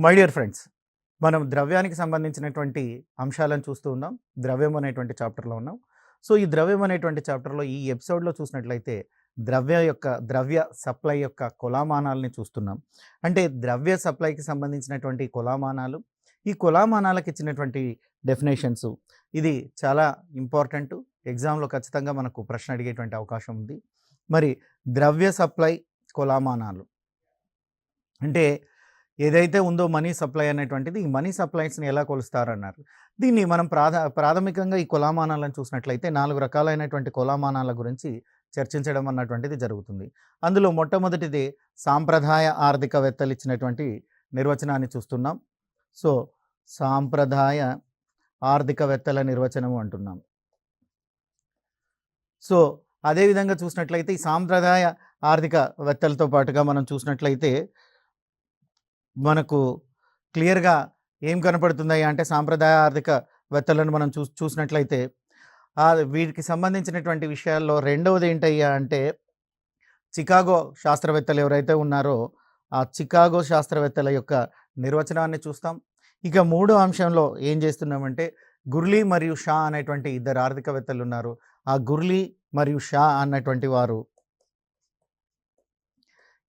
My dear friends, మనం ద్రవ్యానికి సంబంధించినటువంటి అంశాలను చూస్తూ ఉన్నాం. ద్రవ్యం అనేటువంటి చాప్టర్‌లో ఉన్నాం. సో, ఈ ద్రవ్యం అనేటువంటి చాప్టర్‌లో ఈ ఎపిసోడ్‌లో చూసినట్లయితే ద్రవ్య సప్లై యొక్క కొలమానాల్ని చూస్తున్నాం. అంటే ద్రవ్య సప్లైకి సంబంధించినటువంటి కొలమానాలు, ఈ కొలమానాలకు ఇచ్చినటువంటి డెఫినేషన్స్ ఇది చాలా ఇంపార్టెంటు. ఎగ్జామ్‌లో ఖచ్చితంగా మనకు ప్రశ్న అడిగేటువంటి అవకాశం ఉంది. మరి ద్రవ్య సప్లై కొలమానాలు అంటే ఏదైతే ఉందో మనీ సప్లై అనేటువంటిది, ఈ మనీ సప్లైస్‌ని ఎలా కొలుస్తారన్నారు. దీన్ని మనం ప్రాథమికంగా ఈ కొలమానాలను చూసినట్లయితే 4 రకాలైనటువంటి కొలమానాల గురించి చర్చించడం అన్నటువంటిది జరుగుతుంది. అందులో మొట్టమొదటిది సాంప్రదాయ ఆర్థికవేత్తలు ఇచ్చినటువంటి నిర్వచనాన్ని చూస్తున్నాం. సో, సాంప్రదాయ ఆర్థికవేత్తల నిర్వచనము అంటున్నాం. సో, అదే విధంగా చూసినట్లయితే ఈ సాంప్రదాయ ఆర్థికవేత్తలతో పాటుగా మనం చూసినట్లయితే మనకు క్లియర్‌గా ఏం కనపడుతున్నాయి అంటే సాంప్రదాయ ఆర్థికవేత్తలను మనం చూసినట్లయితే వీటికి సంబంధించినటువంటి విషయాల్లో రెండవది ఏంటయ్యా అంటే చికాగో శాస్త్రవేత్తలు ఎవరైతే ఉన్నారో ఆ చికాగో శాస్త్రవేత్తల యొక్క నిర్వచనాన్ని చూస్తాం. ఇక మూడో అంశంలో ఏం చేస్తున్నామంటే గుర్లీ మరియు షా అనేటువంటి ఇద్దరు ఆర్థికవేత్తలు ఉన్నారు. ఆ గుర్లీ మరియు షా అన్నటువంటి వారు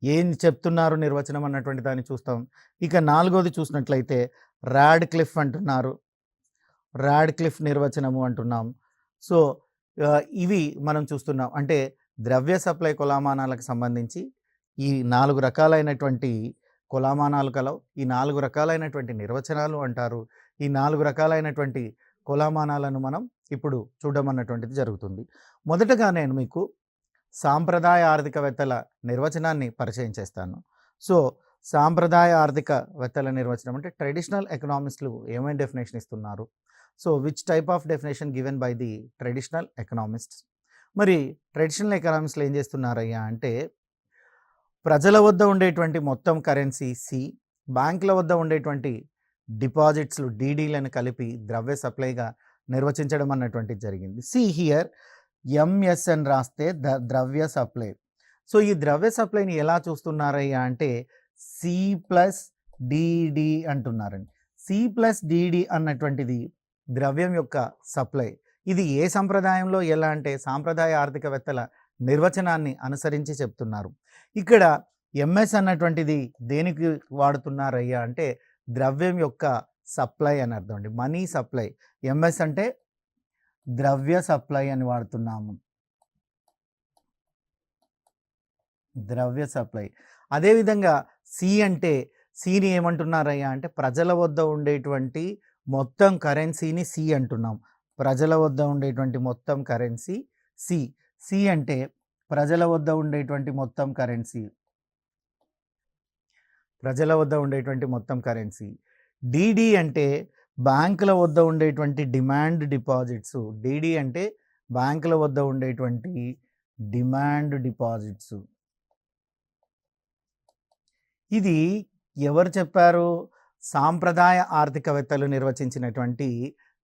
ఏం చెప్తున్నారు నిర్వచనం అన్నటువంటి దాన్ని చూస్తాం. ఇక నాలుగోది చూసినట్లయితే రాడ్‌క్లిఫ్ అంటున్నారు. రాడ్‌క్లిఫ్ నిర్వచనము అంటున్నాం. సో, ఇవి మనం చూస్తున్నాం. అంటే ద్రవ్య సప్లై కొలమానాలకు సంబంధించి ఈ 4 రకాలైనటువంటి కొలమానాలు కలవు. ఈ 4 రకాలైనటువంటి నిర్వచనాలు అంటారు. ఈ 4 రకాలైనటువంటి కొలమానాలను మనం ఇప్పుడు చూడడం అన్నటువంటిది జరుగుతుంది. మొదటగా నేను మీకు సాంప్రదాయ ఆర్థికవేత్తల నిర్వచనాన్ని పరిచయం చేస్తాను. సో, సాంప్రదాయ ఆర్థికవేత్తల నిర్వచనం అంటే ట్రెడిషనల్ ఎకనామిస్టులు ఏమైనా డెఫినేషన్ ఇస్తున్నారు. So, which type of definition given by the traditional economists. మరి ట్రెడిషనల్ ఎకనామిస్టులు ఏం చేస్తున్నారయ్యా అంటే ప్రజల వద్ద ఉండేటువంటి మొత్తం కరెన్సీ సి, బ్యాంకుల వద్ద ఉండేటువంటి డిపాజిట్స్లు డీడీలను కలిపి ద్రవ్య సప్లైగా నిర్వచించడం అన్నటువంటిది జరిగింది. సి హియర్ ఎంఎస్ అని రాస్తే ద్రవ్య సప్లై. సో, ఈ ద్రవ్య సప్లైని ఎలా చూస్తున్నారయ్యా అంటే సి ప్లస్ డిడి అంటున్నారండి. సి ప్లస్ డిడి అన్నటువంటిది ద్రవ్యం యొక్క సప్లై. ఇది ఏ సంప్రదాయంలో ఎలా అంటే సాంప్రదాయ ఆర్థికవేత్తల నిర్వచనాన్ని అనుసరించి చెప్తున్నారు. ఇక్కడ ఎంఎస్ అన్నటువంటిది దేనికి వాడుతున్నారయ్యా అంటే ద్రవ్యం యొక్క సప్లై అని అర్థం అండి. Money supply. ఎంఎస్ అంటే ద్రవ్య సప్లై అని వాడుతున్నాము. ద్రవ్య సప్లై. అదేవిధంగా సి అంటే సిని ఏమంటున్నారయ్యా అంటే ప్రజల వద్ద ఉండేటువంటి మొత్తం కరెన్సీని సి అంటున్నాం. ప్రజల వద్ద ఉండేటువంటి మొత్తం కరెన్సీ సి. సి అంటే ప్రజల వద్ద ఉండేటువంటి మొత్తం కరెన్సీ. ప్రజల వద్ద ఉండేటువంటి మొత్తం కరెన్సీ. డిడి అంటే బ్యాంకుల వద్ద ఉండేటువంటి డిమాండ్ డిపాజిట్స్. డిడి అంటే బ్యాంకుల వద్ద ఉండేటువంటి డిమాండ్ డిపాజిట్స్. ఇది ఎవరు చెప్పారు? సాంప్రదాయ ఆర్థికవేత్తలు నిర్వచించినటువంటి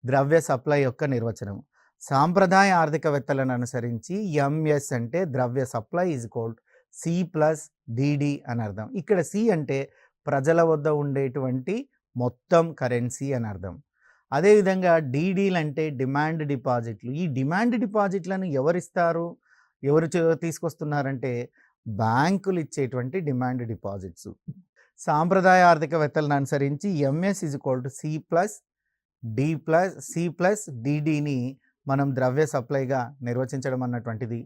ద్రవ్య సప్లై యొక్క నిర్వచనం. సాంప్రదాయ ఆర్థికవేత్తలను అనుసరించి ఎంఎస్ అంటే ద్రవ్య supply is equal C plus DD అని అర్థం. ఇక్కడ సి అంటే ప్రజల వద్ద ఉండేటువంటి మొత్తం కరెన్సీ అని అర్థం. అదేవిధంగా డీడీలు అంటే డిమాండ్ డిపాజిట్లు. ఈ డిమాండ్ డిపాజిట్లను ఎవరిస్తారు? ఎవరు తీసుకొస్తున్నారంటే బ్యాంకులు ఇచ్చేటువంటి డిమాండ్ డిపాజిట్స్. సాంప్రదాయ ఆర్థికవేత్తలను అనుసరించి MS is equal to C plus డిడిని మనం ద్రవ్య సప్లైగా నిర్వచించడం అన్నటువంటిది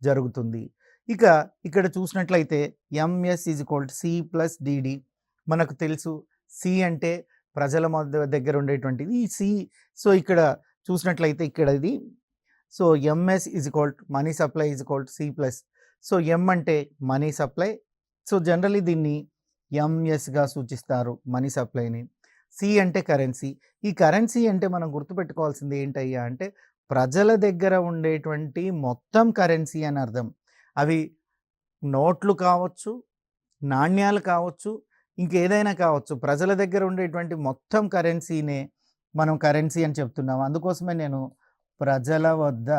జరుగుతుంది. ఇక ఇక్కడ చూసినట్లయితే MS is equal to C plus DD. మనకు తెలుసు సి అంటే ప్రజల దగ్గర ఉండేటువంటిది ఈ సి. సో, ఇక్కడ చూసినట్లయితే ఇక్కడ ఇది so MS is equal to money supply is equal to C plus. So, M అంటే మనీ సప్లై. సో, జనరల్లీ దీన్ని ఎంఎస్గా సూచిస్తారు మనీ సప్లైని. సి అంటే కరెన్సీ. ఈ కరెన్సీ అంటే మనం గుర్తుపెట్టుకోవాల్సింది ఏంటయ్యా అంటే ప్రజల దగ్గర ఉండేటువంటి మొత్తం కరెన్సీ అని అర్థం. అవి నోట్లు కావచ్చు, నాణ్యాలు కావచ్చు, ఇంకేదైనా కావచ్చు. ప్రజల దగ్గర ఉండేటువంటి మొత్తం కరెన్సీనే మనం కరెన్సీ అని చెప్తున్నాం. అందుకోసమే నేను ప్రజల వద్ద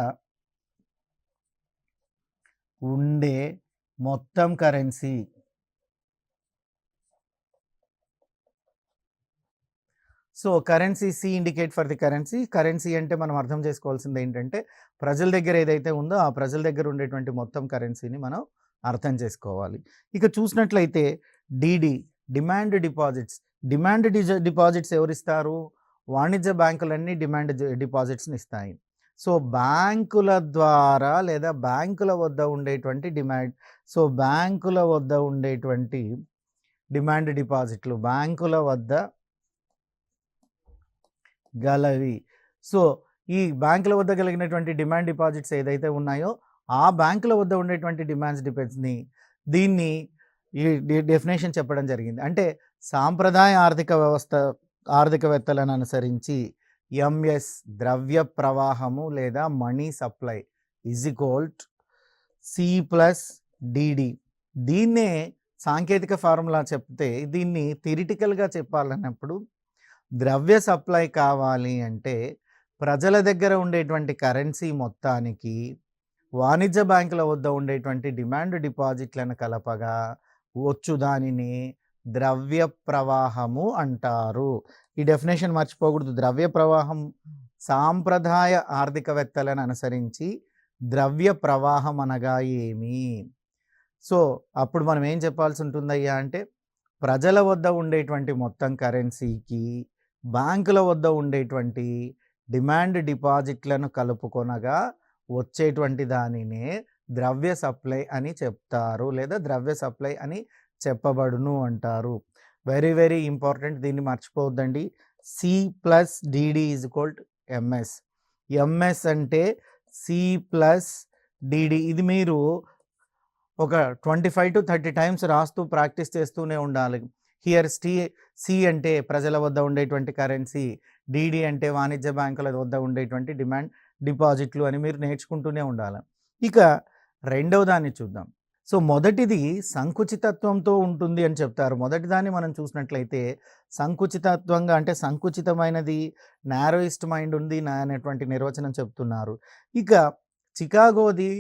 ఉండే మొత్తం currency so currency C indicate for the currency. Currency అంటే మనం అర్థం చేసుకోవాల్సింది ఏంటంటే ప్రజల దగ్గర ఏదైతే ఉందో ఆ ప్రజల దగ్గర ఉండేటువంటి మొత్తం కరెన్సీని మనం అర్థం చేసుకోవాలి. ఇక చూసినట్లయితే డీడీ డిమాండ్ డిపాజిట్స్. డిపాజిట్స్ ఎవరిస్తారు? వాణిజ్య బ్యాంకులన్నీ డిమాండ్ డిపాజిట్స్ని ఇస్తాయి. సో బ్యాంకుల ద్వారా లేదా బ్యాంకుల వద్ద ఉండేటువంటి డిమాండ్ డిపాజిట్లు బ్యాంకుల వద్ద గలవి. సో ఈ బ్యాంకుల వద్ద కలిగినటువంటి డిమాండ్ డిపాజిట్స్ ఏదైతే ఉన్నాయో ఆ బ్యాంకుల వద్ద ఉండేటువంటి డిమాండ్స్ డిపెండ్స్ని దీన్ని ఈ డెఫినేషన్ చెప్పడం జరిగింది. అంటే సాంప్రదాయ ఆర్థికవేత్తలను అనుసరించి ఎంఎస్ ద్రవ్య ప్రవాహము లేదా money supply is equal C plus DD. దీన్నే సాంకేతిక ఫార్ములా చెప్తే దీన్ని థియరిటికల్గా చెప్పాలన్నప్పుడు ద్రవ్య సప్లై కావాలి అంటే ప్రజల దగ్గర ఉండేటువంటి కరెన్సీ మొత్తానికి వాణిజ్య బ్యాంకుల వద్ద ఉండేటువంటి డిమాండ్ డిపాజిట్లను కలపగా వచ్చు దానిని ద్రవ్య ప్రవాహము అంటారు. ఈ డెఫినేషన్ మర్చిపోకూడదు. ద్రవ్య ప్రవాహం సాంప్రదాయ ఆర్థికవేత్తలను అనుసరించి ద్రవ్య ప్రవాహం అనగా ఏమి? సో అప్పుడు మనం ఏం చెప్పాల్సి ఉంటుందయ్యా అంటే ప్రజల వద్ద ఉండేటువంటి మొత్తం కరెన్సీకి బ్యాంకుల వద్ద ఉండేటువంటి డిమాండ్ డిపాజిట్లను కలుపుకొనగా వచ్చేటువంటి దానినే ద్రవ్య సప్లై అని చెప్తారు లేదా ద్రవ్య సప్లై అని చెప్పబడును అంటారు. వెరీ వెరీ ఇంపార్టెంట్, దీన్ని మర్చిపోవద్దండి. C plus DD is equal to MS. MS అంటే సి ప్లస్ డిడి. ఇది మీరు ఒక 25 to 30 టైమ్స్ రాస్తూ ప్రాక్టీస్ చేస్తూనే ఉండాలి. హియర్ సి అంటే ప్రజల వద్ద ఉండేటువంటి కరెన్సీ, డిడి అంటే వాణిజ్య బ్యాంకుల వద్ద ఉండేటువంటి డిమాండ్ డిపాజిట్లు అని మీరు నేర్చుకుంటూనే ఉండాలి. ఇక రెండవ దాన్ని చూద్దాం. సో మొదటిది సంకుచితత్వంతో ఉంటుంది అని చెప్తారు. మొదటి దాన్ని మనం చూసినట్లయితే సంకుచితత్వంగా అంటే సంకుచితమైనది, నారోయిస్ట్ మైండ్ ఉంది అనేటువంటి నిర్వచనం చెప్తున్నారు. ఇక చికాగోది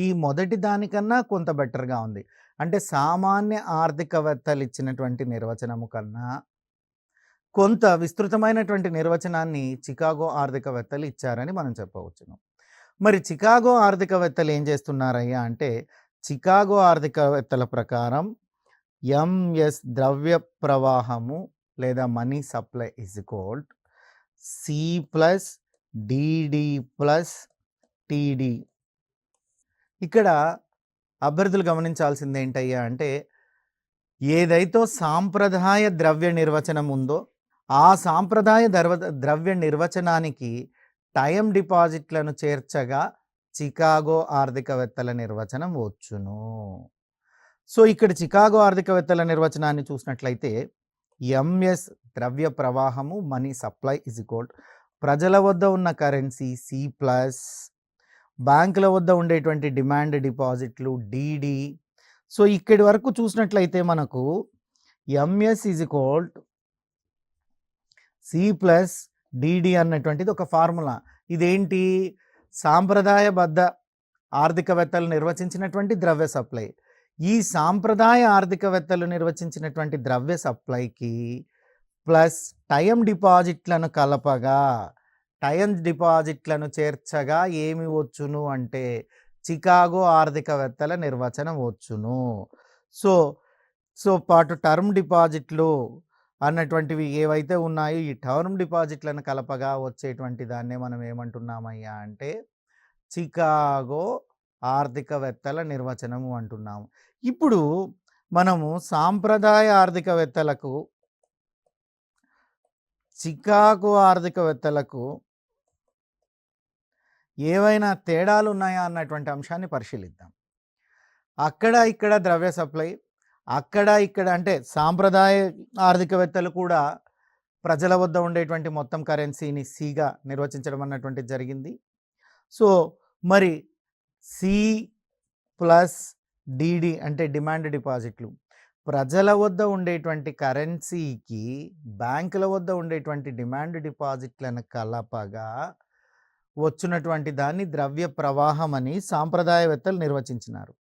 ఈ మొదటి దానికన్నా కొంత బెటర్గా ఉంది. అంటే సామాన్య ఆర్థికవేత్తలు ఇచ్చినటువంటి నిర్వచనము కన్నా కొంత విస్తృతమైనటువంటి నిర్వచనాన్ని చికాగో ఆర్థికవేత్తలు ఇచ్చారని మనం చెప్పవచ్చును. మరి చికాగో ఆర్థికవేత్తలు ఏం చేస్తున్నారయ్యా అంటే చికాగో ఆర్థికవేత్తల ప్రకారం ఎంఎస్ ద్రవ్య ప్రవాహము లేదా money supply is equal C plus DD plus TD. ఇక్కడ అభ్యర్థులు గమనించాల్సింది ఏంటయ్యా అంటే ఏదైతే సాంప్రదాయ ద్రవ్య నిర్వచనం ఉందో ఆ సాంప్రదాయ ద్రవ్య నిర్వచనానికి టైం డిపాజిట్లను చేర్చగా చికాగో ఆర్థికవేత్తల నిర్వచనం వచ్చును. సో ఇక్కడ చికాగో ఆర్థికవేత్తల నిర్వచనాన్ని చూసినట్లయితే ఎంఎస్ ద్రవ్య ప్రవాహము మనీ సప్లై ఈజ్ ఈక్వల్ ప్రజల వద్ద ఉన్న కరెన్సీ సి ప్లస్ బ్యాంకుల వద్ద ఉండేటువంటి డిమాండ్ డిపాజిట్లు డిడి. సో ఇక్కడి వరకు చూసినట్లయితే మనకు MS is equal C plus DD అన్నటువంటిది ఒక ఫార్ములా. ఇదేంటి? సాంప్రదాయబద్ధ ఆర్థికవేత్తలు నిర్వచించినటువంటి ద్రవ్య సప్లై. ఈ సాంప్రదాయ ఆర్థికవేత్తలు నిర్వచించినటువంటి ద్రవ్య సప్లైకి ప్లస్ టైం డిపాజిట్లను కలపగా టైం డిపాజిట్లను చేర్చగా ఏమి వచ్చును అంటే చికాగో ఆర్థికవేత్తల నిర్వచనం వచ్చును. సో పాటు టర్మ్ డిపాజిట్లు అన్నటువంటివి ఏవైతే ఉన్నాయో ఈ టర్మ్ డిపాజిట్లను కలపగా వచ్చేటువంటి దాన్నే మనం ఏమంటున్నామయ్యా అంటే చికాగో ఆర్థికవేత్తల నిర్వచనము అంటున్నాము. ఇప్పుడు మనము సాంప్రదాయ ఆర్థికవేత్తలకు చికాగో ఆర్థికవేత్తలకు ఏవైనా తేడాలు ఉన్నాయా అన్నటువంటి అంశాన్ని పరిశీలిద్దాం. అక్కడ ఇక్కడ ద్రవ్య సప్లై, అక్కడ ఇక్కడ అంటే సాంప్రదాయ ఆర్థికవేత్తలు కూడా ప్రజల వద్ద ఉండేటువంటి మొత్తం కరెన్సీని సిగా నిర్వచించడం అన్నటువంటిది జరిగింది. సో మరి సి ప్లస్ డిడి అంటే డిమాండ్ డిపాజిట్లు ప్రజల వద్ద ఉండేటువంటి కరెన్సీకి బ్యాంకుల వద్ద ఉండేటువంటి డిమాండ్ డిపాజిట్లను కలపగా వచ్చినటువంటి దాన్ని ద్రవ్య ప్రవాహం అని సాంప్రదాయవేత్తలు నిర్వచించినారు.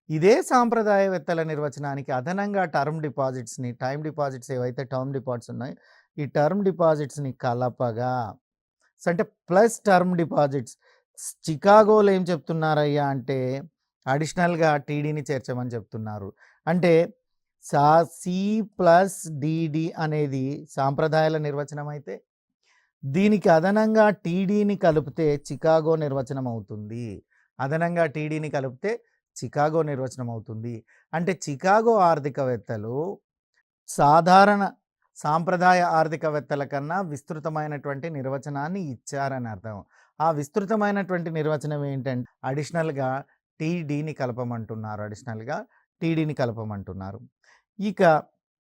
ఇదే సాంప్రదాయవేత్తల నిర్వచనానికి అదనంగా టర్మ్ డిపాజిట్స్‌ని, టైమ్ డిపాజిట్స్ ఏవైతే టర్మ్ డిపాజిట్స్ ఉన్నాయో, ఈ టర్మ్ డిపాజిట్స్‌ని కలపగా అంటే ప్లస్ టర్మ్ డిపాజిట్స్ చికాగోలో ఏం చెప్తున్నారయ్యా అంటే అడిషనల్‌గా టీడీని చేర్చమని చెప్తున్నారు. అంటే సి ప్లస్ డిడి అనేది సాంప్రదాయాల నిర్వచనం అయితే, దీనికి అదనంగా టీడీని కలిపితే చికాగో నిర్వచనం అవుతుంది. అదనంగా టీడీని కలిపితే చికాగో నిర్వచనం అవుతుంది. అంటే చికాగో ఆర్థికవేత్తలు సాధారణ సాంప్రదాయ ఆర్థికవేత్తల కన్నా విస్తృతమైనటువంటి నిర్వచనాన్ని ఇచ్చారని అర్థం. ఆ విస్తృతమైనటువంటి నిర్వచనం ఏంటంటే అడిషనల్‌గా టీడీని కలపమంటున్నారు. టీడీని కలపమంటున్నారు. ఇక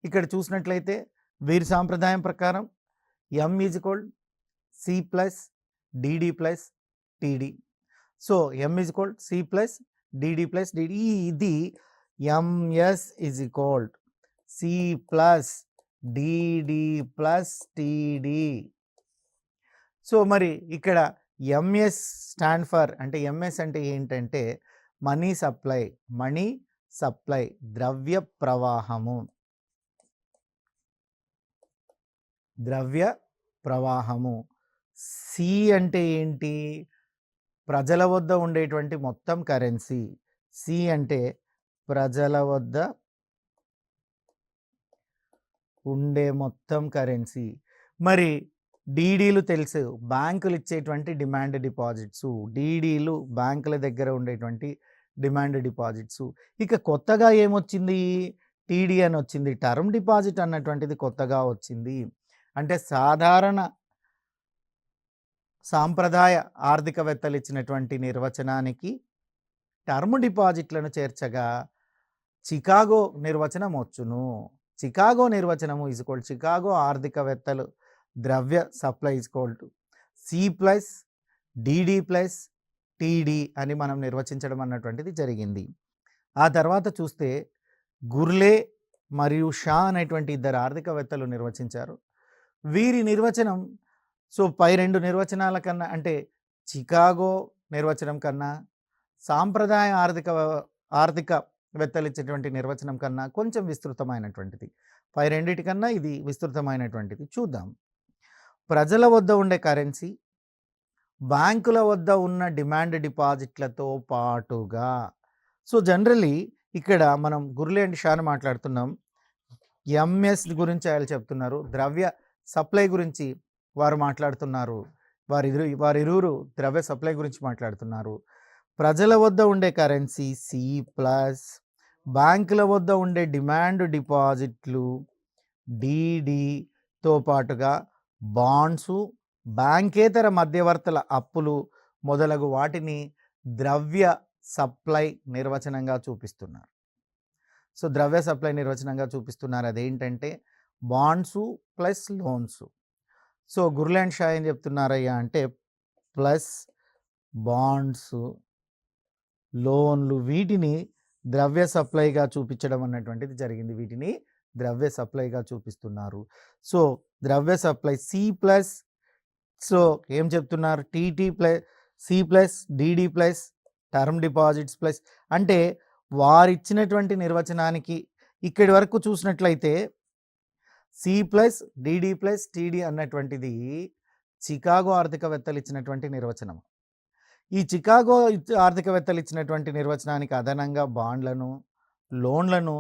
ఇక్కడ చూసినట్లయితే వీరి సాంప్రదాయం ప్రకారం M is equal C plus DD plus TD. So M is equal C plus DD plus DD. ఇది MS is equal C plus DD plus TD. So మరి ఇక్కడ ఎంఎస్ స్టాండ్ ఫర్ అంటే ఎంఎస్ అంటే ఏంటంటే మనీ సప్లై ద్రవ్య ప్రవాహము. C అంటే ఏంటి? ప్రజల వద్ద ఉండేటువంటి మొత్తం కరెన్సీ. సి అంటే ప్రజల వద్ద ఉండే మొత్తం కరెన్సీ. మరి డీడీలు తెలుసు, బ్యాంకులు ఇచ్చేటువంటి డిమాండ్ డిపాజిట్స్. డీడీలు బ్యాంకుల దగ్గర ఉండేటువంటి డిమాండ్ డిపాజిట్స్. ఇక కొత్తగా ఏమొచ్చింది? టీడీ అని వచ్చింది. టర్మ్ డిపాజిట్ అన్నటువంటిది కొత్తగా వచ్చింది. అంటే సాధారణ సాంప్రదాయ ఆర్థికవేత్తలు ఇచ్చినటువంటి నిర్వచనానికి టర్మ్ డిపాజిట్లను చేర్చగా చికాగో నిర్వచనం వచ్చును. చికాగో నిర్వచనము ఈజ్ ఈక్వల్ చికాగో ఆర్థికవేత్తలు ద్రవ్య supply is equal to C plus DD plus TD అని మనం నిర్వచించడం అన్నటువంటిది జరిగింది. ఆ తర్వాత చూస్తే గుర్లే మరియు షా అనేటువంటి ఇద్దరు ఆర్థికవేత్తలు నిర్వచించారు. వీరి నిర్వచనం పై రెండు నిర్వచనాల కన్నా అంటే చికాగో నిర్వచనం కన్నా సాంప్రదాయ ఆర్థికవేత్తలు ఇచ్చేటువంటి నిర్వచనం కన్నా కొంచెం విస్తృతమైనటువంటిది. పై రెండిటికన్నా ఇది విస్తృతమైనటువంటిది. చూద్దాం. ప్రజల వద్ద ఉండే కరెన్సీ బ్యాంకుల వద్ద ఉన్న డిమాండ్ డిపాజిట్లతో పాటుగా జనరలీ ఇక్కడ మనం గుర్లే అండ్ షాను మాట్లాడుతున్నాం. ఎంఎస్ గురించి ఆయన చెప్తున్నారు, ద్రవ్య సప్లై గురించి వారు మాట్లాడుతున్నారు. వారిరువురు ద్రవ్య సప్లై గురించి మాట్లాడుతున్నారు. ప్రజల వద్ద ఉండే కరెన్సీ సి ప్లస్ బ్యాంకుల వద్ద ఉండే డిమాండ్ డిపాజిట్లు డిడితో పాటుగా బాండ్సు, బ్యాంకేతర మధ్యవర్తుల అప్పులు మొదలగు వాటిని ద్రవ్య సప్లై నిర్వచనంగా చూపిస్తున్నారు. ద్రవ్య సప్లై నిర్వచనంగా చూపిస్తున్నారు. అదేంటంటే bonds plus loans. గుర్లే and Shah ఏం చెప్తున్నారయ్యా అంటే ప్లస్ బాండ్స్, లోన్లు వీటిని ద్రవ్య సప్లైగా చూపించడం అన్నటువంటిది జరిగింది. వీటిని ద్రవ్య సప్లైగా చూపిస్తున్నారు. ద్రవ్య సప్లై సి ప్లస్ ఏం చెప్తున్నారు? TT plus C plus DD plus term deposits plus అంటే వారిచ్చినటువంటి నిర్వచనానికి ఇక్కడి వరకు చూసినట్లయితే C plus DD plus TD అన్నటువంటిది చికాగో ఆర్థికవేత్తలు ఇచ్చినటువంటి నిర్వచనం. ఈ చికాగో ఆర్థికవేత్తలు ఇచ్చినటువంటి నిర్వచనానికి అదనంగా బాండ్లను, లోన్లను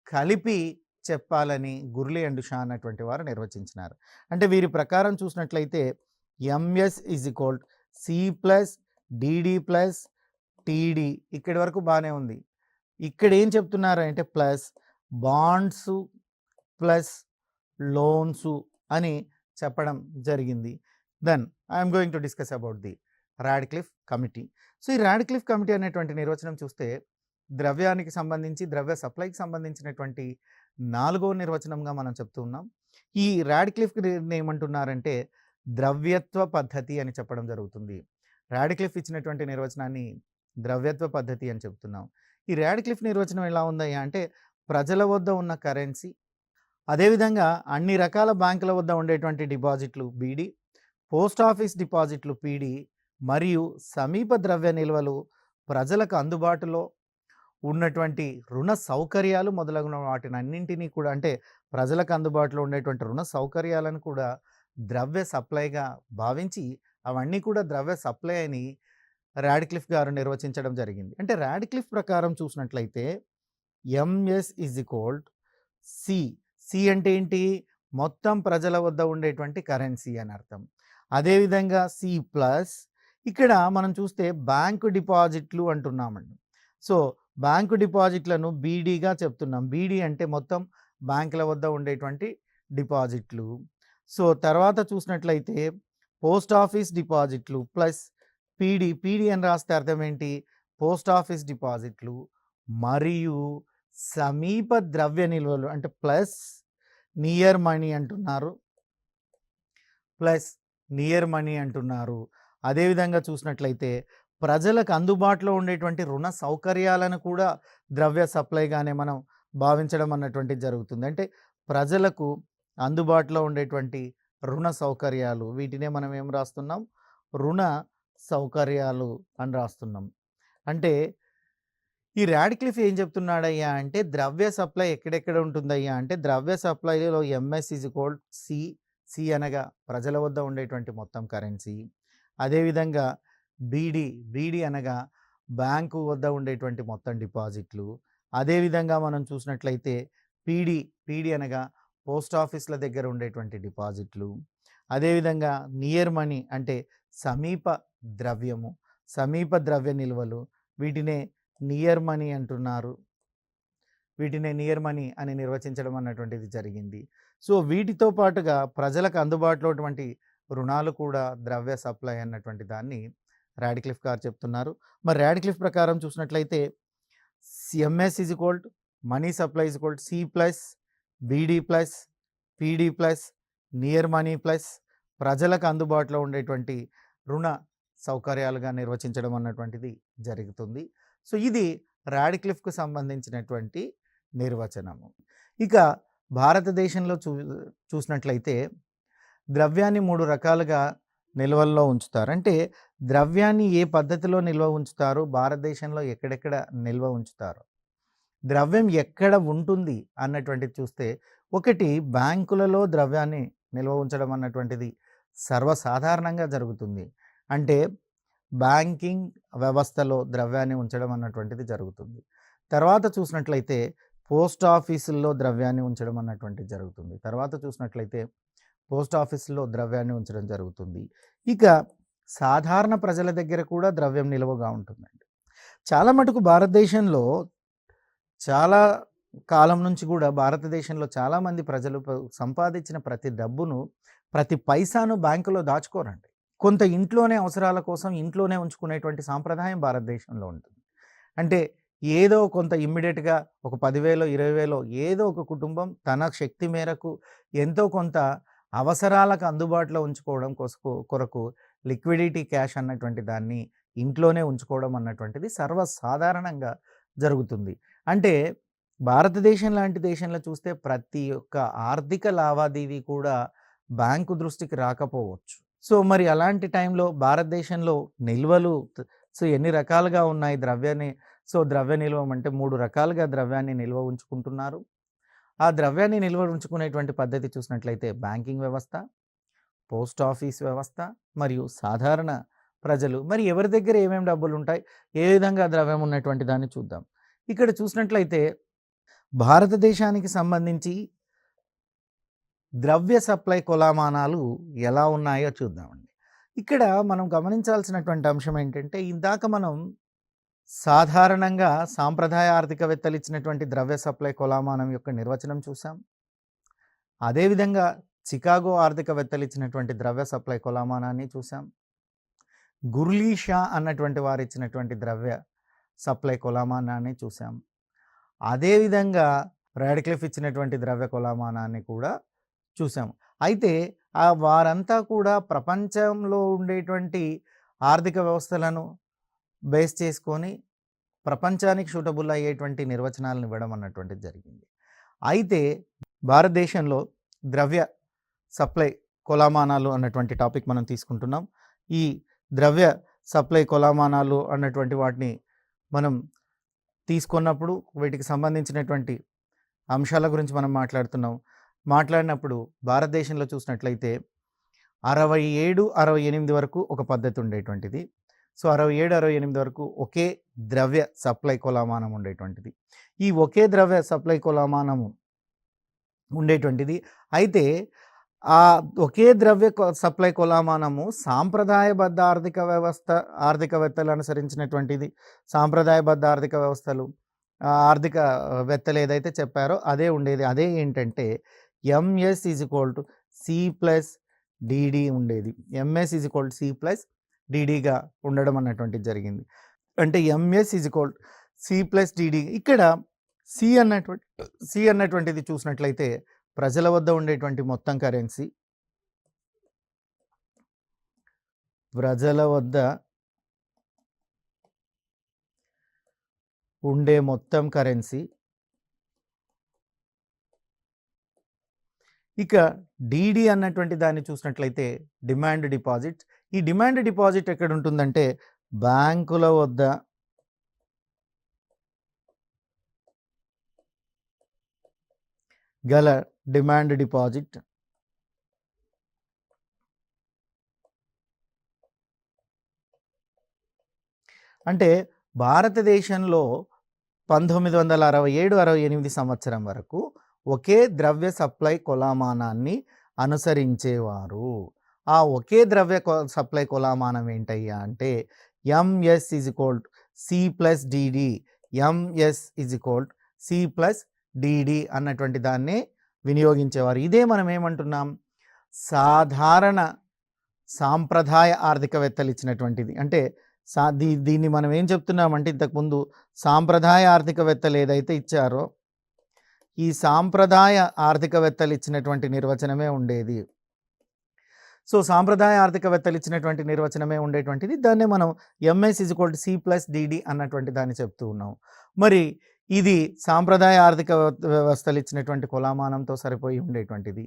కలిపి చెప్పాలని గుర్లే అండ్ షా అన్నటువంటి వారు నిర్వచించినారు. అంటే వీరి ప్రకారం చూసినట్లయితే MS is equal C plus DD plus TD. ఇక్కడి వరకు బాగానే ఉంది. ఇక్కడ ఏం చెప్తున్నారు అంటే ప్లస్ బాండ్స్ ప్లస్ లోన్స్ అని చెప్పడం జరిగింది. Then I'm going to discuss about the Radcliffe committee. ఈ రాడ్క్లిఫ్ కమిటీ అనేటువంటి నిర్వచనం చూస్తే ద్రవ్యానికి సంబంధించి ద్రవ్య సప్లైకి సంబంధించినటువంటి 4వ నిర్వచనంగా మనం చెప్తూ ఉన్నాం. ఈ రాడ్క్లిఫ్ ఏమంటున్నారంటే ద్రవ్యత్వ పద్ధతి అని చెప్పడం జరుగుతుంది. రాడ్క్లిఫ్ ఇచ్చినటువంటి నిర్వచనాన్ని ద్రవ్యత్వ పద్ధతి అని చెప్తున్నాం. ఈ రాడ్క్లిఫ్ నిర్వచనం ఎలా ఉందయ్యా అంటే ప్రజల వద్ద ఉన్న కరెన్సీ, అదేవిధంగా అన్ని రకాల బ్యాంకుల వద్ద ఉండేటువంటి డిపాజిట్లు బీడీ, పోస్ట్ ఆఫీస్ డిపాజిట్లు పీడీ మరియు సమీప ద్రవ్య నిల్వలు ప్రజలకు అందుబాటులో ఉన్నటువంటి రుణ సౌకర్యాలు మొదలగున వాటినన్నింటినీ కూడా అంటే ప్రజలకు అందుబాటులో ఉండేటువంటి రుణ సౌకర్యాలను కూడా ద్రవ్య సప్లైగా భావించి అవన్నీ కూడా ద్రవ్య సప్లై అని రాడ్క్లిఫ్ గారు నిర్వచించడం జరిగింది. అంటే రాడ్క్లిఫ్ ప్రకారం చూసినట్లయితే MS is equal C. C అంటే ఏంటి? మొత్తం ప్రజల వద్ద ఉండేటువంటి కరెన్సీ అని అర్థం. అదేవిధంగా సి ప్లస్ ఇక్కడ మనం చూస్తే బ్యాంకు డిపాజిట్లు అంటున్నామండి. సో బ్యాంకు డిపాజిట్లను బీడీగా చెప్తున్నాం. బీడీ అంటే మొత్తం బ్యాంకుల వద్ద ఉండేటువంటి డిపాజిట్లు. సో తర్వాత చూసినట్లయితే పోస్ట్ ఆఫీస్ డిపాజిట్లు ప్లస్ పీడీ. పీడీ అని రాస్తే అర్థం ఏంటి? పోస్ట్ ఆఫీస్ డిపాజిట్లు మరియు సమీప ద్రవ్య నిల్వలు అంటే ప్లస్ నియర్ మనీ అంటున్నారు. ప్లస్ నియర్ మనీ అంటున్నారు. అదేవిధంగా చూసినట్లయితే ప్రజలకు అందుబాటులో ఉండేటువంటి రుణ సౌకర్యాలను కూడా ద్రవ్య సప్లైగానే మనం భావించడం అన్నటువంటిది జరుగుతుంది. అంటే ప్రజలకు అందుబాటులో ఉండేటువంటి రుణ సౌకర్యాలు, వీటినే మనం ఏం రాస్తున్నాం? రుణ సౌకర్యాలు అని రాస్తున్నాం. అంటే ఈ రాడ్క్లిఫ్ ఏం చెప్తున్నాడయ్యా అంటే ద్రవ్య సప్లై ఎక్కడెక్కడ ఉంటుందయ్యా అంటే ద్రవ్య సప్లైలో MS is equal C. C అనగా ప్రజల వద్ద ఉండేటువంటి మొత్తం కరెన్సీ. అదేవిధంగా బీడీ. బీడీ అనగా బ్యాంకు వద్ద ఉండేటువంటి మొత్తం డిపాజిట్లు. అదేవిధంగా మనం చూసినట్లయితే పీడీ. పీడీ అనగా పోస్ట్ ఆఫీస్ల దగ్గర ఉండేటువంటి డిపాజిట్లు. అదేవిధంగా నియర్ మనీ అంటే సమీప ద్రవ్యము, సమీప ద్రవ్య నిల్వలు, వీటినే నియర్ మనీ అంటున్నారు. వీటినే నియర్ మనీ అని నిర్వచించడం అన్నటువంటిది జరిగింది. సో వీటితో పాటుగా ప్రజలకు అందుబాటులో ఉన్నటువంటి రుణాలు కూడా ద్రవ్య సప్లై అన్నటువంటి దాన్ని రాడ్క్లిఫ్ గారు చెప్తున్నారు. మరి రాడ్క్లిఫ్ ప్రకారం చూసినట్లయితే MS is equal to money supply is equal to C plus BD plus PD plus near money plus ప్రజలకు అందుబాటులో ఉండేటువంటి రుణ సౌకర్యాలుగా నిర్వచించడం అన్నటువంటిది జరుగుతుంది. సో ఇది రాడ్క్లిఫ్కు సంబంధించినటువంటి నిర్వచనము. ఇక భారతదేశంలో చూసినట్లయితే ద్రవ్యాన్ని 3 రకాలుగా నిల్వల్లో ఉంచుతారు. అంటే ద్రవ్యాన్ని ఏ పద్ధతిలో నిల్వ ఉంచుతారు, భారతదేశంలో ఎక్కడెక్కడ నిల్వ ఉంచుతారు, ద్రవ్యం ఎక్కడ ఉంటుంది అన్నటువంటిది చూస్తే, ఒకటి బ్యాంకులలో ద్రవ్యాన్ని నిల్వ ఉంచడం అన్నటువంటిది సర్వసాధారణంగా జరుగుతుంది. అంటే బ్యాంకింగ్ వ్యవస్థలో ద్రవ్యాన్ని ఉంచడం అన్నటువంటిది జరుగుతుంది. తర్వాత చూసినట్లయితే పోస్ట్ ఆఫీసుల్లో ద్రవ్యాన్ని ఉంచడం అన్నటువంటిది జరుగుతుంది. తర్వాత చూసినట్లయితే పోస్ట్ ఆఫీసుల్లో ద్రవ్యాన్ని ఉంచడం జరుగుతుంది. ఇక సాధారణ ప్రజల దగ్గర కూడా ద్రవ్యం నిల్వగా ఉంటుందండి. చాలా మటుకు భారతదేశంలో చాలా కాలం నుంచి కూడా భారతదేశంలో చాలామంది ప్రజలు సంపాదించిన ప్రతి డబ్బును, ప్రతి పైసాను బ్యాంకులో దాచుకోరండి. కొంత ఇంట్లోనే అవసరాల కోసం ఇంట్లోనే ఉంచుకునేటువంటి సాంప్రదాయం భారతదేశంలో ఉంటుంది. అంటే ఏదో కొంత ఇమ్మీడియట్గా ఒక 10,000 20,000 ఏదో ఒక కుటుంబం తన శక్తి మేరకు ఎంతో కొంత అవసరాలకు అందుబాటులో ఉంచుకోవడం కొరకు లిక్విడిటీ క్యాష్ అన్నటువంటి దాన్ని ఇంట్లోనే ఉంచుకోవడం అన్నటువంటిది సర్వసాధారణంగా జరుగుతుంది. అంటే భారతదేశం లాంటి దేశంలో చూస్తే ప్రతి ఒక్క ఆర్థిక లావాదేవీ కూడా బ్యాంకు దృష్టికి రాకపోవచ్చు. సో మరి అలాంటి టైంలో భారతదేశంలో నిల్వలు ఎన్ని రకాలుగా ఉన్నాయి ద్రవ్యాన్ని? సో ద్రవ్య నిల్వ అంటే 3 రకాలుగా ద్రవ్యాన్ని నిల్వ ఉంచుకుంటున్నారు. ఆ ద్రవ్యాన్ని నిల్వ ఉంచుకునేటువంటి పద్ధతి చూసినట్లయితే బ్యాంకింగ్ వ్యవస్థ, పోస్ట్ ఆఫీస్ వ్యవస్థ మరియు సాధారణ ప్రజలు. మరి ఎవరి దగ్గర ఏమేమి డబ్బులు ఉంటాయి, ఏ విధంగా ద్రవ్యం ఉన్నటువంటి దాన్ని చూద్దాం. ఇక్కడ చూసినట్లయితే భారతదేశానికి సంబంధించి ద్రవ్య సప్లై కొలమానాలు ఎలా ఉన్నాయో చూద్దామండి. ఇక్కడ మనం గమనించాల్సినటువంటి అంశం ఏంటంటే, ఇందాక మనం సాధారణంగా సాంప్రదాయ ఆర్థికవేత్తలు ఇచ్చినటువంటి ద్రవ్య సప్లై కొలమానం యొక్క నిర్వచనం చూసాం. అదేవిధంగా చికాగో ఆర్థికవేత్తలు ఇచ్చినటువంటి ద్రవ్య సప్లై కొలమానాన్ని చూసాం. గుర్లీ షా అన్నటువంటి వారు ఇచ్చినటువంటి ద్రవ్య సప్లై కొలమానాన్ని చూసాం. అదేవిధంగా రాడ్క్లిఫ్ ఇచ్చినటువంటి ద్రవ్య కొలమానాన్ని కూడా చూసాము. అయితే వారంతా కూడా ప్రపంచంలో ఉండేటువంటి ఆర్థిక వ్యవస్థలను బేస్ చేసుకొని ప్రపంచానికి సూటబుల్ అయ్యేటువంటి నిర్వచనాలను ఇవ్వడం అన్నటువంటిది జరిగింది. అయితే భారతదేశంలో ద్రవ్య సప్లై కొలమానాలు అన్నటువంటి టాపిక్ మనం తీసుకుంటున్నాం. ఈ ద్రవ్య సప్లై కొలమానాలు అన్నటువంటి వాటిని మనం తీసుకున్నప్పుడు వీటికి సంబంధించినటువంటి అంశాల గురించి మనం మాట్లాడినప్పుడు భారతదేశంలో చూసినట్లయితే 67, 68 వరకు ఒక పద్ధతి ఉండేటువంటిది. సో 67, 68 వరకు ఒకే ద్రవ్య సప్లై కొలమానం ఉండేటువంటిది. ఈ ఒకే ద్రవ్య సప్లై కొలమానము ఉండేటువంటిది. అయితే ఆ ఒకే ద్రవ్య సప్లై కొలమానము సాంప్రదాయబద్ధ ఆర్థికవేత్తలు అనుసరించినటువంటిది. సాంప్రదాయబద్ధ ఆర్థిక వ్యవస్థలు ఆర్థికవేత్తలు ఏదైతే చెప్పారో అదే ఉండేది. అదే ఏంటంటే MS is equal to C plus DD ఉండేది. MS is equal to C plus డిడిగా ఉండడం అన్నటువంటిది జరిగింది. అంటే MS is equal C plus DD. ఇక్కడ సి అన్నటువంటిది చూసినట్లయితే ప్రజల వద్ద ఉండేటువంటి మొత్తం కరెన్సీ, ప్రజల వద్ద ఉండే మొత్తం కరెన్సీ. ఇక డిడి అన్నటువంటి దాన్ని చూసినట్లయితే డిమాండ్ డిపాజిట్. ఈ డిమాండ్ డిపాజిట్ ఎక్కడ ఉంటుందంటే బ్యాంకుల వద్ద గల డిమాండ్ డిపాజిట్. అంటే భారతదేశంలో 1967, 68 సంవత్సరం వరకు ఒకే ద్రవ్య సప్లై కొలమానాన్ని అనుసరించేవారు. ఆ ఒకే ద్రవ్య సప్లై కొలమానం ఏంటయ్యా అంటే MS is equal to C plus DD. MS is equal to C plus DD అన్నటువంటి దాన్ని వినియోగించేవారు. ఇదే మనం ఏమంటున్నాం, సాధారణ సాంప్రదాయ ఆర్థికవేత్తలు ఇచ్చినటువంటిది. అంటే దీన్ని మనం ఏం చెప్తున్నామంటే ఇంతకుముందు సాంప్రదాయ ఆర్థికవేత్తలు ఏదైతే ఇచ్చారో ఈ సాంప్రదాయ ఆర్థికవేత్తలు ఇచ్చినటువంటి నిర్వచనమే ఉండేది. సో సాంప్రదాయ ఆర్థికవేత్తలు ఇచ్చినటువంటి నిర్వచనమే ఉండేటువంటిది. దాన్నే మనం MS is equal to C plus DD అన్నటువంటి దాన్ని చెప్తూ ఉన్నాం. మరి ఇది సాంప్రదాయ ఆర్థిక వ్యవస్థలు ఇచ్చినటువంటి కొలమానంతో సరిపోయి ఉండేటువంటిది.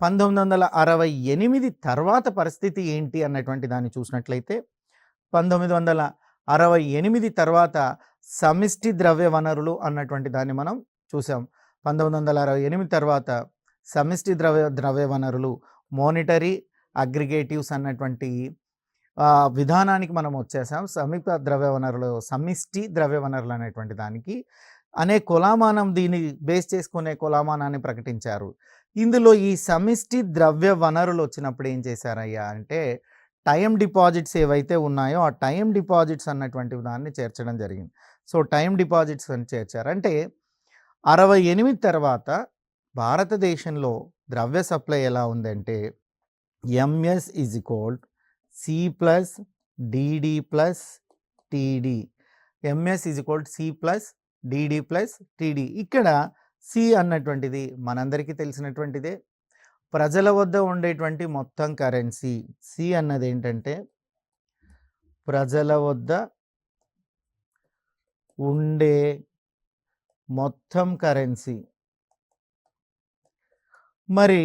1968 తర్వాత పరిస్థితి ఏంటి అన్నటువంటి దాన్ని చూసినట్లయితే 1968 తర్వాత సమిష్టి ద్రవ్య వనరులు అన్నటువంటి దాన్ని మనం చూసాం. 1968 తర్వాత సమిష్టి ద్రవ్య వనరులు, మోనిటరీ అగ్రిగేటివ్స్ అన్నటువంటి విధానానికి మనం వచ్చేసాం. సమిష్టి ద్రవ్య వనరులు అనేటువంటి దానికి అనే కొలమానం, దీన్ని బేస్ చేసుకునే కొలమానాన్ని ప్రకటించారు. ఇందులో ఈ సమిష్టి ద్రవ్య వనరులు వచ్చినప్పుడు ఏం చేశారయ్యా అంటే టైం డిపాజిట్స్ ఏవైతే ఉన్నాయో ఆ టైం డిపాజిట్స్ అన్నటువంటి దాన్ని చేర్చడం జరిగింది. సో టైం డిపాజిట్స్ అని చేర్చారు. అంటే 68 తర్వాత భారతదేశంలో ద్రవ్య సప్లై ఎలా ఉందంటే MS is equal C plus DD plus TD. MS is equal C plus DD plus TD. ఇక్కడ సి అన్నటువంటిది మనందరికీ తెలిసినటువంటిదే, ప్రజల వద్ద ఉండేటువంటి మొత్తం కరెన్సీ. సి అన్నది ఏంటంటే ప్రజల వద్ద ఉండే మొత్తం కరెన్సీ. మరి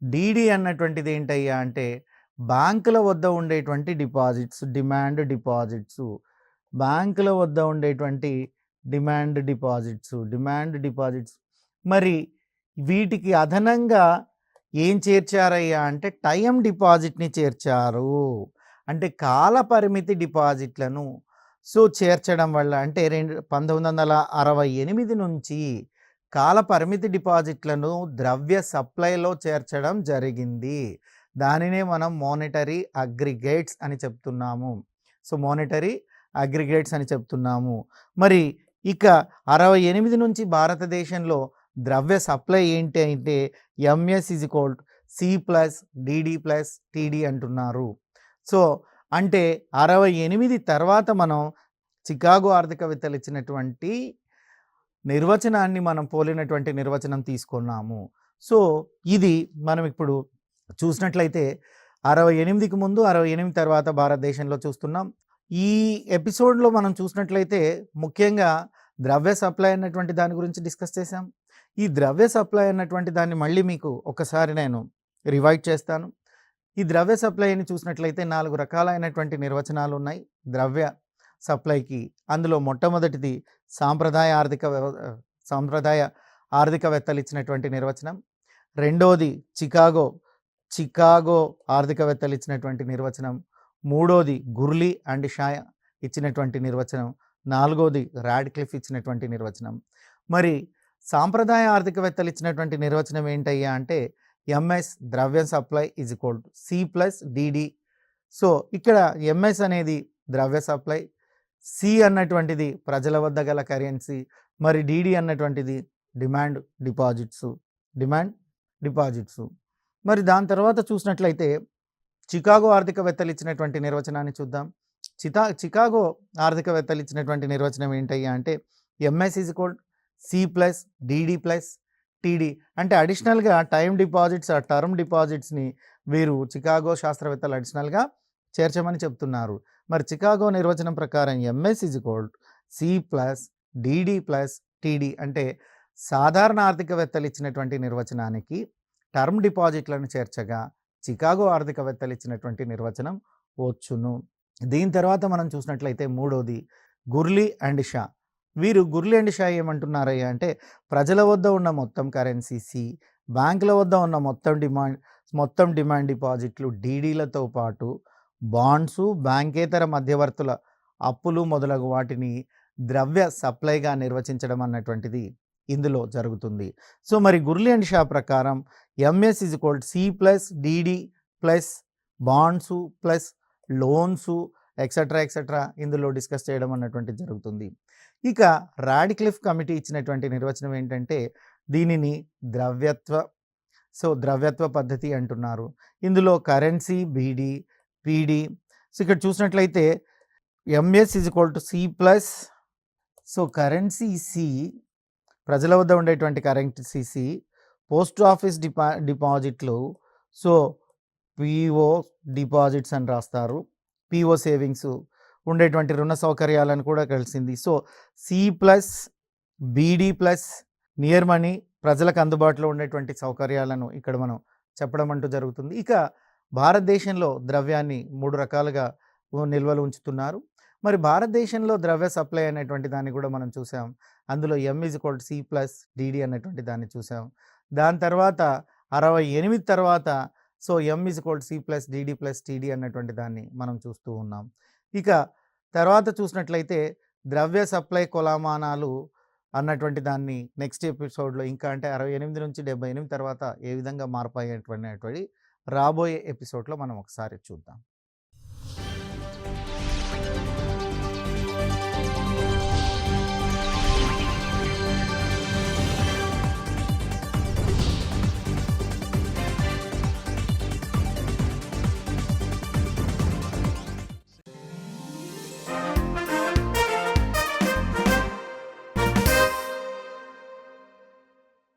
డిడి అన్నటువంటిది ఏంటయ్యా అంటే బ్యాంకుల వద్ద ఉండేటువంటి డిపాజిట్స్, డిమాండ్ డిపాజిట్స్. బ్యాంకుల వద్ద ఉండేటువంటి డిమాండ్ డిపాజిట్స్. మరి వీటికి అదనంగా ఏం చేర్చారయ్యా అంటే టైం డిపాజిట్ని చేర్చారు. అంటే కాల పరిమితి డిపాజిట్లను చేర్చడం వల్ల అంటే 1968 నుంచి కాల పరిమితి డిపాజిట్లను ద్రవ్య సప్లైలో చేర్చడం జరిగింది. దానినే మనం మానిటరీ అగ్రిగేట్స్ అని చెప్తున్నాము. సో మానిటరీ అగ్రిగేట్స్ అని చెప్తున్నాము. మరి ఇక 68 నుంచి భారతదేశంలో ద్రవ్య సప్లై ఏంటి అంటే MS is equal to C plus DD plus TD అంటున్నారు. సో అంటే 68 తర్వాత మనం చికాగో ఆర్థికవేత్తలు ఇచ్చినటువంటి నిర్వచనాన్ని మనం పోలినటువంటి నిర్వచనం తీసుకున్నాము. సో ఇది మనం ఇప్పుడు చూసినట్లయితే 68కి ముందు 68 తర్వాత భారతదేశంలో చూస్తున్నాం. ఈ ఎపిసోడ్లో మనం చూసినట్లయితే ముఖ్యంగా ద్రవ్య సప్లై అన్నటువంటి దాని గురించి డిస్కస్ చేశాం. ఈ ద్రవ్య సప్లై అన్నటువంటి దాన్ని మళ్ళీ మీకు ఒకసారి నేను రివైడ్ చేస్తాను. ఈ ద్రవ్య సప్లైని చూసినట్లయితే 4 రకాలైనటువంటి నిర్వచనాలు ఉన్నాయి ద్రవ్య సప్లైకి. అందులో మొట్టమొదటిది సాంప్రదాయ సాంప్రదాయ ఆర్థికవేత్తలు ఇచ్చినటువంటి నిర్వచనం. రెండోది చికాగో ఆర్థికవేత్తలు ఇచ్చినటువంటి నిర్వచనం. మూడోది గుర్లీ అండ్ షా ఇచ్చినటువంటి నిర్వచనం. నాలుగోది రాడ్క్లిఫ్ ఇచ్చినటువంటి నిర్వచనం. మరి సాంప్రదాయ ఆర్థికవేత్తలు ఇచ్చినటువంటి నిర్వచనం ఏంటయ్యా అంటే ఎంఎస్ ద్రవ్య supply is equal to C plus DD. So ఇక్కడ ఎంఎస్ అనేది ద్రవ్య సప్లై, సి అన్నటువంటిది ప్రజల వద్ద గల కరెన్సీ, మరి డిడి అన్నటువంటిది డిమాండ్ డిపాజిట్స్. మరి దాని తర్వాత చూసినట్లయితే చికాగో ఆర్థికవేత్తలు ఇచ్చినటువంటి నిర్వచనాన్ని చూద్దాం. చికాగో ఆర్థికవేత్తలు ఇచ్చినటువంటి నిర్వచనం ఏంటయ్యా అంటే MS is equal C plus DD plus TD. అంటే అడిషనల్గా టైం డిపాజిట్స్, టర్మ్ డిపాజిట్స్ని వీరు చికాగో శాస్త్రవేత్తలు అడిషనల్గా చేర్చమని చెప్తున్నారు. మరి చికాగో నిర్వచనం ప్రకారం MS is equal C plus DD plus TD. అంటే సాధారణ ఆర్థికవేత్తలు ఇచ్చినటువంటి నిర్వచనానికి టర్మ్ డిపాజిట్లను చేర్చగా చికాగో ఆర్థికవేత్తలు ఇచ్చినటువంటి నిర్వచనం వచ్చును. దీని తర్వాత మనం చూసినట్లయితే మూడోది గుర్లీ అండ్ షా. వీరు గుర్లీ అండ్ షా ఏమంటున్నారయ్యా అంటే ప్రజల వద్ద ఉన్న మొత్తం కరెన్సీ సి, బ్యాంకుల వద్ద ఉన్న మొత్తం డిమాండ్ డిపాజిట్లు డీడీలతో పాటు బాండ్సు, బ్యాంకేతర మధ్యవర్తుల అప్పులు మొదలగు వాటిని ద్రవ్య సప్లైగా నిర్వచించడం అన్నటువంటిది ఇందులో జరుగుతుంది. సో మరి గుర్లీ అండ్ షా ప్రకారం MS is equal C plus DD plus bonds plus loans etcetera ఇందులో డిస్కస్ చేయడం అన్నటువంటిది జరుగుతుంది. ఇక రాడ్క్లిఫ్ కమిటీ ఇచ్చినటువంటి నిర్వచనం ఏంటంటే దీనిని ద్రవ్యత్వ పద్ధతి అంటున్నారు. ఇందులో కరెన్సీ బీడీ, పీడీ. సో ఇక్కడ చూసినట్లయితే MS is equal to C plus, so currency C ప్రజల వద్ద ఉండేటువంటి కరెన్సీ సి, పోస్ట్ ఆఫీస్ డిపాజిట్లు, సో పిఓ డిపాజిట్స్ అని రాస్తారు, పిఓ సేవింగ్స్ ఉండేటువంటి రుణ సౌకర్యాలను కూడా కలిసింది. So C plus BD plus near money ప్రజలకు అందుబాటులో ఉండేటువంటి సౌకర్యాలను ఇక్కడ మనం చెప్పడం అంటూ జరుగుతుంది. ఇక భారతదేశంలో ద్రవ్యాన్ని 3 రకాలుగా నిల్వలు ఉంచుతున్నారు. మరి భారతదేశంలో ద్రవ్య సప్లై అనేటువంటి దాన్ని కూడా మనం చూసాం. అందులో M is equal to C plus DD అన్నటువంటి దాన్ని చూసాం. దాని తర్వాత 68 తర్వాత so M is equal to C plus DD plus TD అన్నటువంటి దాన్ని మనం చూస్తూ ఉన్నాం. ఇక తర్వాత చూసినట్లయితే ద్రవ్య సప్లై కొలమానాలు అన్నటువంటి దాన్ని నెక్స్ట్ ఎపిసోడ్లో ఇంకా అంటే 68 నుంచి 78 తర్వాత ఏ విధంగా మార్పు అయ్యేటువంటి రాబోయే ఎపిసోడ్లో మనం ఒకసారి చూద్దాం.